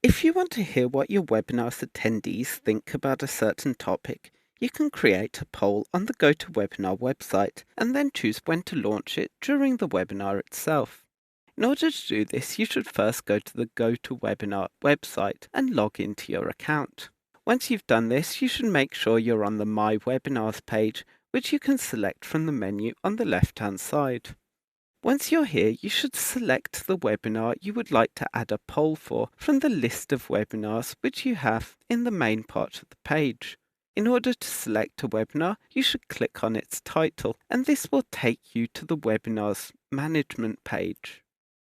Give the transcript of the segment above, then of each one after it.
If you want to hear what your webinar's attendees think about a certain topic, you can create a poll on the GoToWebinar website and then choose when to launch it during the webinar itself. In order to do this, you should first go to the GoToWebinar website and log into your account. Once you've done this, you should make sure you're on the My Webinars page, which you can select from the menu on the left-hand side. Once you're here, you should select the webinar you would like to add a poll for from the list of webinars which you have in the main part of the page. In order to select a webinar, you should click on its title, and this will take you to the webinar's management page.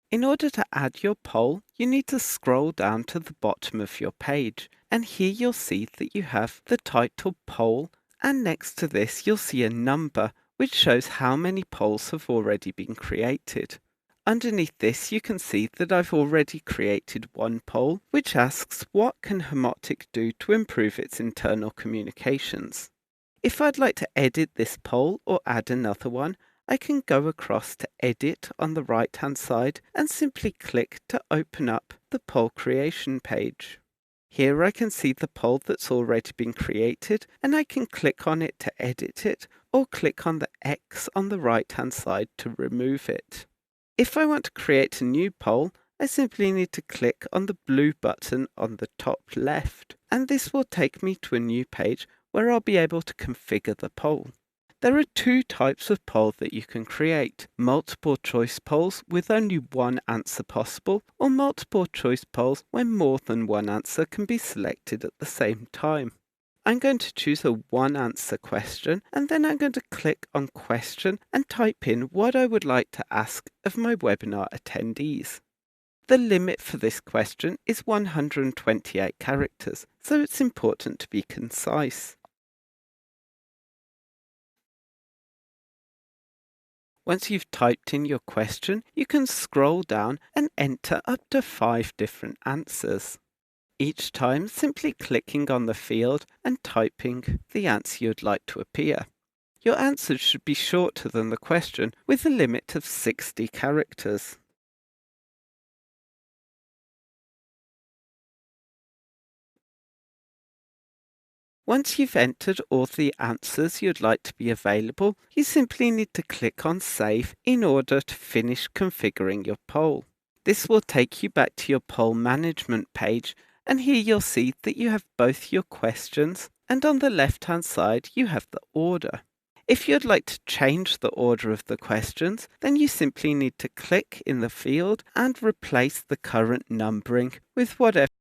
In order to add your poll, you need to scroll down to the bottom of your page, and here you'll see that you have the title poll, and next to this you'll see a number which shows how many polls have already been created. Underneath this you can see that I've already created one poll which asks what can Homotic do to improve its internal communications. If I'd like to edit this poll or add another one, I can go across to Edit on the right hand side and simply click to open up the poll creation page. Here I can see the poll that's already been created, and I can click on it to edit it, or click on the X on the right hand side to remove it. If I want to create a new poll, I simply need to click on the blue button on the top left, and this will take me to a new page where I'll be able to configure the poll. There are two types of poll that you can create: multiple choice polls with only one answer possible, or multiple choice polls where more than one answer can be selected at the same time. I'm going to choose a one answer question, and then I'm going to click on question and type in what I would like to ask of my webinar attendees. The limit for this question is 128 characters, so it's important to be concise. Once you've typed in your question, you can scroll down and enter up to 5 different answers. Each time, simply clicking on the field and typing the answer you'd like to appear. Your answers should be shorter than the question, with a limit of 60 characters. Once you've entered all the answers you'd like to be available, you simply need to click on Save in order to finish configuring your poll. This will take you back to your poll management page, and here you'll see that you have both your questions, and on the left-hand side you have the order. If you'd like to change the order of the questions, then you simply need to click in the field and replace the current numbering with whatever